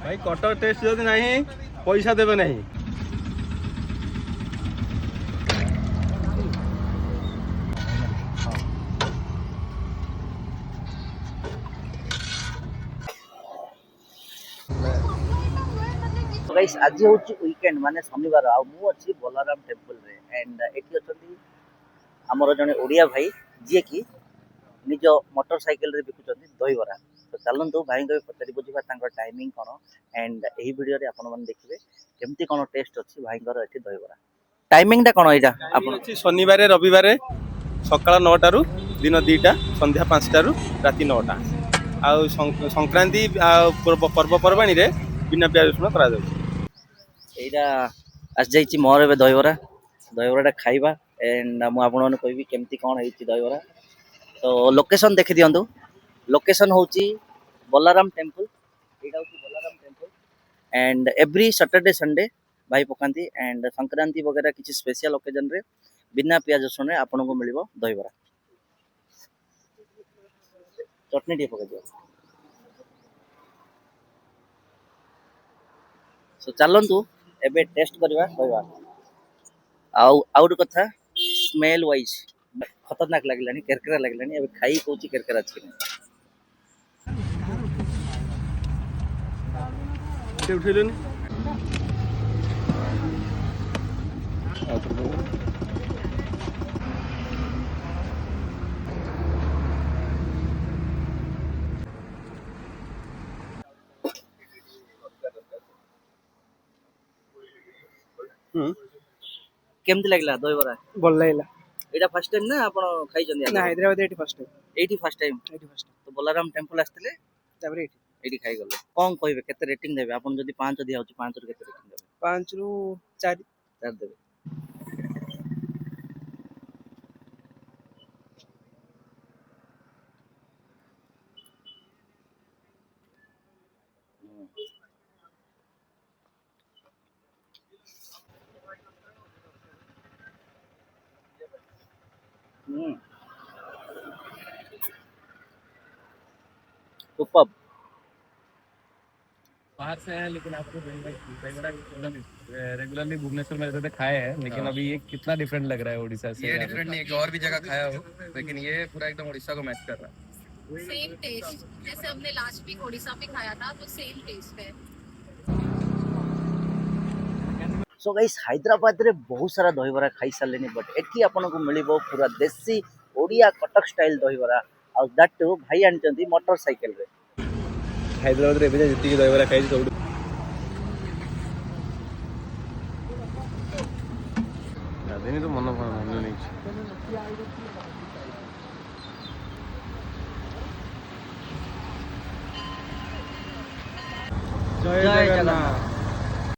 भाई cutter test जदि नहीं पैसा देवे नहीं। गाइस आज हूँ वीकेंड माने शनिवार आ मु अच्छी बलाराम टेम्पल रे एंड एटी अच्छी आमर जड़े ओडिया भाई जी की निज मोटरसाइकिल रे बिकुचंती दहीबरा। तो चलतु भाई को पचारि बुझा टाइमिंग कौन एंड यही वीडियो रे आपण मैंने देखिए केमती कौन टेस्ट अच्छी भाई ये दहीबरा टाइमिंग टा कौन यहाँ आप शनिवार रविवार सकाल 9टा रु दिन 2टा संध्या 5टा रु राति 9टा आउ संक्रांति पर्वपर्वाणी रे बिना प्याज रसुण करा जाउछि। यहाँ आस जाइए मोर ए दहीबरा खाइबा एंड मुझे कहबी केमती कौन है दहीबरा। तो लोकेशन देखी दिंतु लोकेशन हूँ बलाराम टेम्पल यहाँ हूँ Balaram temple and every Saturday Sunday भाई पकाती एंड संक्रांति वगैरह किसी स्पेशल ओकेजन रे बिना पियाज रसुण आपन को मिल दहीबरा चटनी टे पकड़ दिया। सो चलतु एबे टेस्ट करवा कहवा आउट कथा स्मेल वाइज खतरनाक लगे केरकेरा लगे अब खाई कौन केरकेरा अच्छी केमती लगला दहीबरा ଭଲ ଲାଗିଲା। एटा फर्स्ट टाइम ना आपण खाई जंदी ନା ହାଇଦ୍ରାବାଦ ଏଠି first time. At first time ଏଠି ଫାଷ୍ଟ तो बलाराम टेम्पल आस्ते ତାପରେ ଏଠି एटी खाई गले कौन कहबे केते रेटिंग देबे आपण जदी 5 दिया होची 5 ରୁ केते रेटिंग देबे 5 ରୁ 4 4 देबे। सुपर बाहर से है लेकिन आपको रेगुलरली भुवनेश्वर में रहते खाए हैं लेकिन अभी ये कितना डिफरेंट लग रहा है उड़ीसा से। ये डिफरेंट नहीं है कि और भी जगह खाया हो लेकिन ये पूरा एकदम उड़ीसा को मैच कर रहा है। सेम टेस्ट जैसे हमने लास्ट वीक उड़ीसा में खाया था तो सेम टेस्ट है। सो गाइस हैदराबाद रे बहुत सारा दहीबरा खाई सारे बट एटी आपन को मिलिबो पूरा देसी ओडिया कटक स्टाइल दहीबरा और दैट टू भाई आनचंती मोटरसाइकिल रे। हैदराबाद रे एबे जति दहीबरा खाई सब आदमी तो मन नहीं जय जगन्नाथ।